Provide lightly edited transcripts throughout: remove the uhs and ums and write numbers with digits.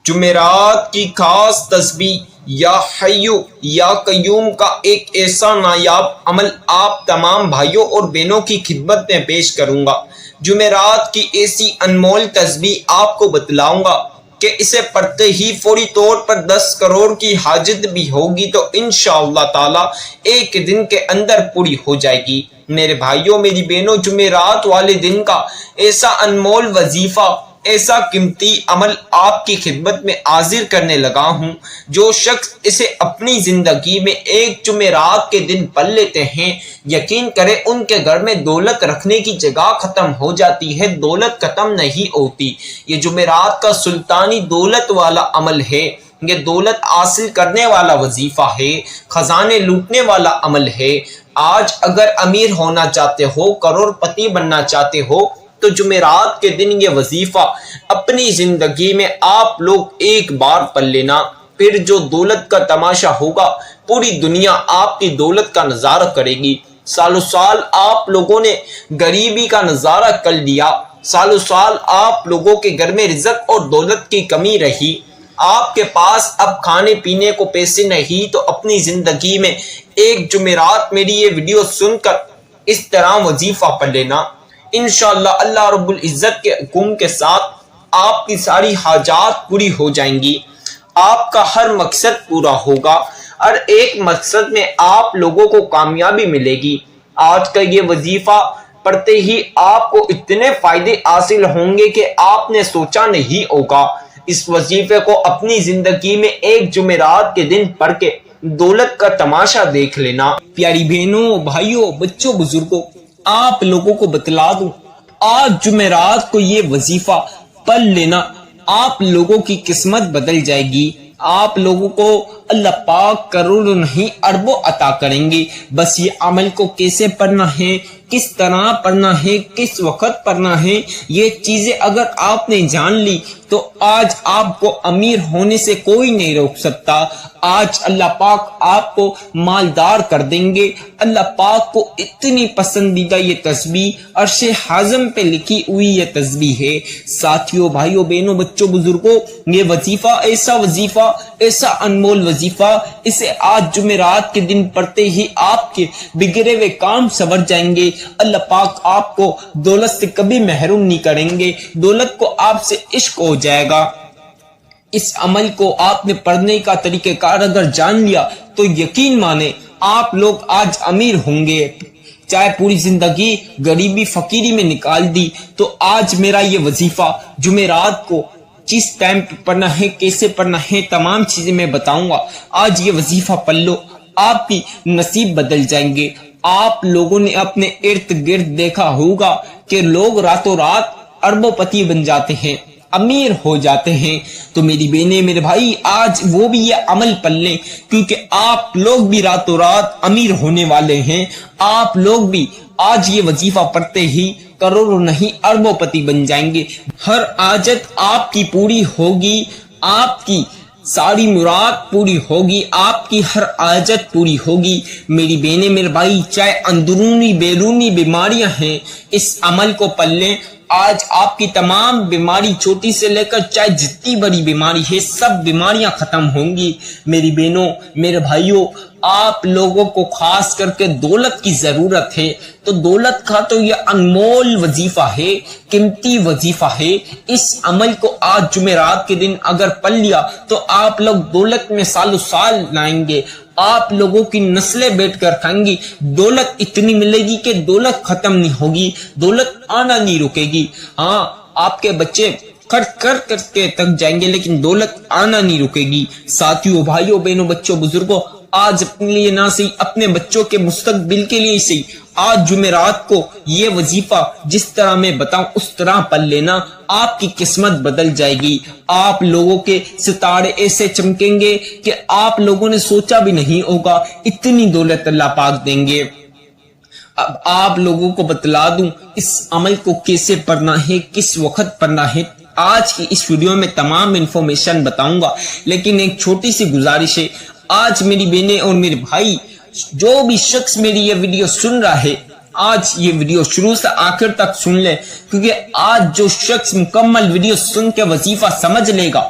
جمعرات کی خاص تسبیح یا حیو یا قیوم کا ایک ایسا نایاب عمل آپ تمام بھائیوں اور بہنوں کی خدمت میں پیش کروں گا۔ جمعرات کی ایسی انمول تسبیح آپ کو بتلاؤں گا کہ اسے پڑھتے ہی فوری طور پر 10 کروڑ کی حاجت بھی ہوگی تو انشاءاللہ تعالی ایک دن کے اندر پوری ہو جائے گی۔ میرے بھائیوں میری بہنوں، جمعرات والے دن کا ایسا انمول وظیفہ، ایسا قیمتی عمل آپ کی خدمت میں حاضر کرنے لگا ہوں۔ جو شخص اسے اپنی زندگی میں ایک جمعرات کے دن پڑھ لیتے ہیں، یقین کریں ان کے گھر میں دولت رکھنے کی جگہ ختم ہو جاتی ہے، دولت ختم نہیں ہوتی۔ یہ جمعرات کا سلطانی دولت والا عمل ہے، یہ دولت حاصل کرنے والا وظیفہ ہے، خزانے لوٹنے والا عمل ہے۔ آج اگر امیر ہونا چاہتے ہو، کروڑ پتی بننا چاہتے ہو تو جمعرات کے دن یہ وظیفہ اپنی زندگی میں آپ لوگ ایک بار پڑھ لینا، پھر جو دولت کا تماشا ہوگا پوری دنیا آپ کی دولت کا نظارہ کرے گی۔ سالوں سال آپ لوگوں نے غریبی کا نظارہ کر لیا، سالوں سال آپ لوگوں کے گھر میں رزق اور دولت کی کمی رہی، آپ کے پاس اب کھانے پینے کو پیسے نہیں، تو اپنی زندگی میں ایک جمعرات میری یہ ویڈیو سن کر اس طرح وظیفہ پڑھ لینا، انشاءاللہ اللہ رب العزت کے حکم کے ساتھ آپ کی ساری حاجات پوری ہو جائیں گی، آپ کا ہر مقصد پورا ہوگا، ہر ایک مقصد میں آپ لوگوں کو کامیابی ملے گی۔ آج کا یہ وظیفہ پڑھتے ہی آپ کو اتنے فائدے حاصل ہوں گے کہ آپ نے سوچا نہیں ہوگا۔ اس وظیفے کو اپنی زندگی میں ایک جمعرات کے دن پڑھ کے دولت کا تماشا دیکھ لینا۔ پیاری بہنوں، بھائیوں، بچوں، بزرگوں، آپ لوگوں کو بتلا دوں، آج جمعرات کو یہ وظیفہ پڑھ لینا، آپ لوگوں کی قسمت بدل جائے گی، آپ لوگوں کو اللہ پاک کروڑوں نہیں اربوں عطا کریں گے۔ بس یہ عمل کو کیسے پڑھنا ہے، کس طرح پڑھنا ہے، کس وقت پڑھنا ہے، یہ چیزیں اگر آپ نے جان لی تو آج آپ کو امیر ہونے سے کوئی نہیں روک سکتا۔ آج اللہ پاک آپ کو مالدار کر دیں گے۔ اللہ پاک کو اتنی پسندیدہ یہ تسبیح عرش حازم پہ لکھی ہوئی یہ تسبیح ہے۔ ساتھیوں، بھائیوں، بہنوں، بچوں، بزرگوں، یہ وظیفہ ایسا انمول وظیفہ، اسے آج جمعرات کے دن پڑھتے ہی آپ کے بگڑے ہوئے کام سنور جائیں گے۔ اللہ پاک آپ کو دولت سے کبھی محروم نہیں کریں گے، دولت کو آپ سے عشق ہو جائے گا۔ اس عمل کو آپ نے پڑھنے کا طریقہ کار اگر جان لیا تو یقین مانے آپ لوگ آج امیر ہوں گے۔ چاہے پوری زندگی غریبی فقیری میں نکال دی تو آج میرا یہ وظیفہ جمعرات کو کس ٹائم پہ پڑھنا ہے، کیسے پڑھنا ہے، تمام چیزیں میں بتاؤں گا۔ آج یہ وظیفہ پڑھ لو، آپ کی نصیب بدل جائیں گے۔ آپ لوگوں نے اپنے ارد گرد دیکھا ہوگا کہ لوگ راتوں رات اربوں پتی بن جاتے ہیں، امیر ہو جاتے ہیں۔ تو میری بہنیں، میرے بھائی، آج وہ بھی یہ عمل پڑھ لیں، کیونکہ آپ لوگ بھی راتوں رات امیر ہونے والے ہیں۔ آپ لوگ بھی آج یہ وظیفہ پڑھتے ہی کروڑوں نہیں اربوں پتی بن جائیں گے۔ ہر حاجت آپ کی پوری ہوگی، آپ کی ساری مراد پوری ہوگی، آپ کی ہر حاجت پوری ہوگی۔ میری بہنیں، میرے بھائی، چاہے اندرونی بیرونی بیماریاں ہیں، اس عمل کو پڑھ لیں، آج آپ کی تمام بیماری، چھوٹی سے لے کر چاہے جتنی بڑی بیماری ہے، سب بیماریاں ختم ہوں گی۔ میری بہنوں، میرے بھائیوں، آپ لوگوں کو خاص کر کے دولت کی ضرورت ہے، تو دولت کا تو یہ انمول وظیفہ ہے، قیمتی وظیفہ ہے۔ اس عمل کو آج جمعرات کے دن اگر پڑھ لیا تو آپ لوگ دولت میں سالوں سال لائیں گے، آپ لوگوں کی نسلیں بیٹھ کر کھائیں گی، دولت اتنی ملے گی کہ دولت ختم نہیں ہوگی، دولت آنا نہیں رکے گی۔ ہاں، آپ کے بچے خرچ کر کے تک جائیں گے لیکن دولت آنا نہیں رکے گی۔ ساتھیوں، بھائیوں، بہنوں، بچوں، بزرگوں، آج اپنے لیے نہ صحیح، اپنے بچوں کے مستقبل کے لیے صحیح، آج جمعرات کو یہ وظیفہ جس طرح میں بتاؤں اس طرح پڑھ لینا، آپ کی قسمت بدل جائے گی۔ آپ لوگوں کے ستارے ایسے چمکیں گے کہ آپ لوگوں نے سوچا بھی نہیں ہوگا، اتنی دولت اللہ پاک دیں گے۔ اب آپ لوگوں کو بتلا دوں اس عمل کو کیسے پڑھنا ہے، کس وقت پڑھنا ہے۔ آج کی اس ویڈیو میں تمام انفارمیشن بتاؤں گا، لیکن ایک چھوٹی سی گزارش ہے، آج میری بہنیں اور میرے بھائی، جو بھی شخص میری یہ ویڈیو سن رہا ہے، آج یہ ویڈیو شروع سے آخر تک سن لے، کیونکہ آج جو شخص مکمل ویڈیو سن کے وظیفہ سمجھ لے گا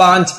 5,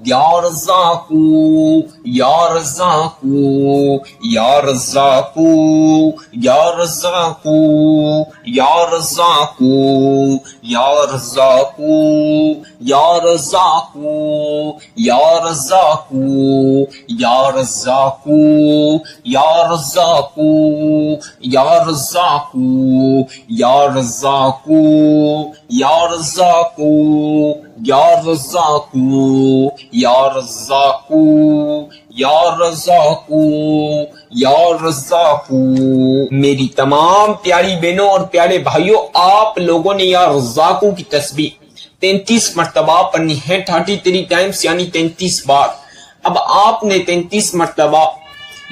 یا رزاقو یا رزاقو یا رزاقو یا رزاقو یا رزاقو یا رزاقو یا رزاقو یا رزاقو یا رزاقو یا رزاقو یا رزاقو یا رزاقو یا رزاقو یا رزاقو یا رزاقو یا رزاقو یا رزاقو۔ میری تمام پیاری بہنوں اور پیارے بھائیوں، آپ لوگوں نے یا رزاقو کی تسبیح 33 مرتبہ پڑھنی ہے، 33 ٹائمز یعنی 33 بار۔ اب آپ نے 33 مرتبہ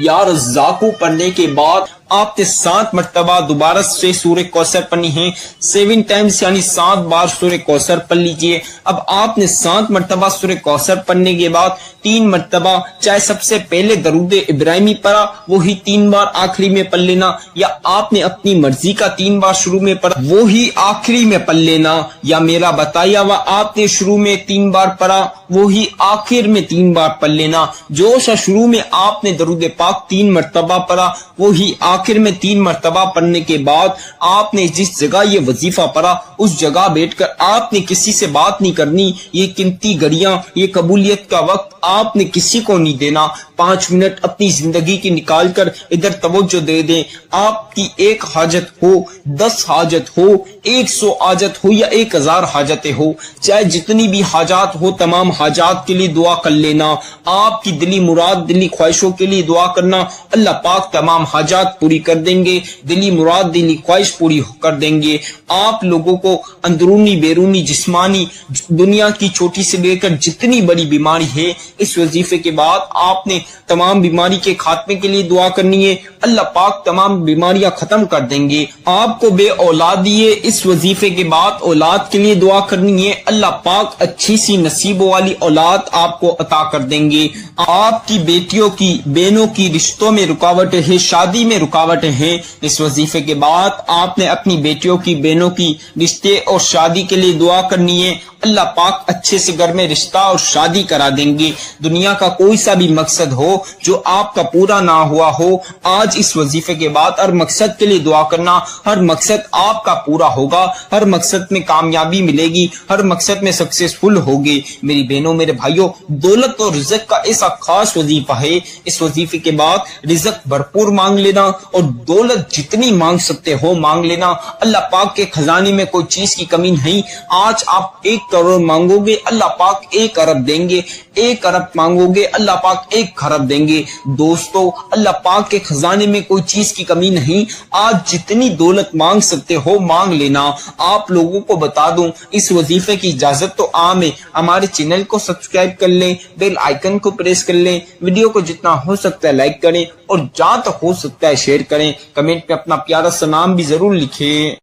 یا رزاقو پڑھنے کے بعد آپ نے 7 مرتبہ دوبارہ سے سورہ کوثر پڑھنی ہے، 7 ٹائمز یعنی 7 بار سورہ کوثر پڑھ لیجئے۔ اب آپ نے 7 مرتبہ سورہ کوثر پڑھنے کے بعد 3 مرتبہ چاہے سب سے پہلے درود ابراہیمی پڑھا وہی 3 بار آخری میں پڑھ لینا، یا آپ نے اپنی مرضی کا 3 بار شروع میں پڑھا وہی آخری میں پڑھ لینا، یا میرا بتایا ہوا آپ نے شروع میں 3 بار پڑھا وہی آخر میں 3 بار پڑھ لینا۔ جو سا شروع میں آپ نے درود پاک 3 مرتبہ پڑھا وہی آخر میں 3 مرتبہ پڑھنے کے بعد آپ نے جس جگہ یہ وظیفہ پڑھا اس جگہ بیٹھ کر آپ نے کسی سے بات نہیں کرنی، یہ قیمتی گھڑیاں، یہ قبولیت کا وقت آپ نے کسی کو نہیں دینا۔ 5 منٹ اپنی زندگی کی نکال کر ادھر توجہ دے دیں۔ آپ کی 1 حاجت ہو، 10 حاجت ہو، 100 حاجت ہو یا 1000 حاجتیں ہو، چاہے جتنی بھی حاجات ہو تمام حاجات کے لیے دعا کر لینا۔ آپ کی دلی مراد دلی خواہشوں کے لیے دعا کرنا، اللہ پاک تمام حاجات پوری کر دیں گے، دلی مراد دلی خواہش پوری کر دیں گے۔ آپ لوگوں کو اندرونی بیرونی جسمانی دنیا کی چھوٹی سے لے کر جتنی بڑی بیماری ہے اس وظیفے کے بعد آپ نے تمام بیماری کے خاتمے کے لیے دعا کرنی ہے، اللہ پاک تمام بیماریاں ختم کر دیں گے۔ آپ کو بے اولاد دیے، اس وظیفے کے بعد اولاد کے لیے دعا کرنی ہے، اللہ پاک اچھی سی نصیبوں والی اولاد آپ کو عطا کر دیں گے۔ آپ کی بیٹیوں کی بہنوں کی رشتوں میں رکاوٹیں ہیں، شادی میں رکاوٹیں ہیں، اس وظیفے کے بعد آپ نے اپنی بیٹیوں کی بہنوں کی رشتے اور شادی کے لیے دعا کرنی ہے، اللہ پاک اچھے سے گھر میں رشتہ اور شادی کرا دیں گے۔ دنیا کا کوئی سا بھی مقصد ہو جو آپ کا پورا نہ ہوا ہو، آج اس وظیفے کے بعد ہر مقصد کے لیے دعا کرنا، ہر مقصد آپ کا پورا ہوگا، ہر مقصد میں کامیابی ملے گی، ہر مقصد میں سکسیسفل ہوگی۔ میری بہنوں میرے بھائیوں، دولت اور رزق کا ایسا خاص وظیفہ ہے، اس وظیفے کے بعد رزق بھرپور مانگ لینا اور دولت جتنی مانگ سکتے ہو مانگ لینا، اللہ پاک کے خزانے میں کوئی چیز کی کمی نہیں۔ آج آپ 1 کروڑ مانگو گے اللہ پاک 1 ارب دیں گے، 1 ارب مانگو گے اللہ پاک 1 خرب دیں گے۔ دوستو، اللہ پاک کے خزانے میں کوئی چیز کی کمی نہیں، آج جتنی دولت مانگ سکتے ہو مانگ لینا۔ آپ لوگوں کو بتا دوں، اس وظیفے کی اجازت تو عام ہے، ہمارے چینل کو سبسکرائب کر لیں، بیل آئیکن کو پریس کر لیں، ویڈیو کو جتنا ہو سکتا ہے لائک کریں اور جہاں تک ہو سکتا ہے شیئر کریں، کمنٹ میں اپنا پیارا سا نام بھی ضرور لکھیں۔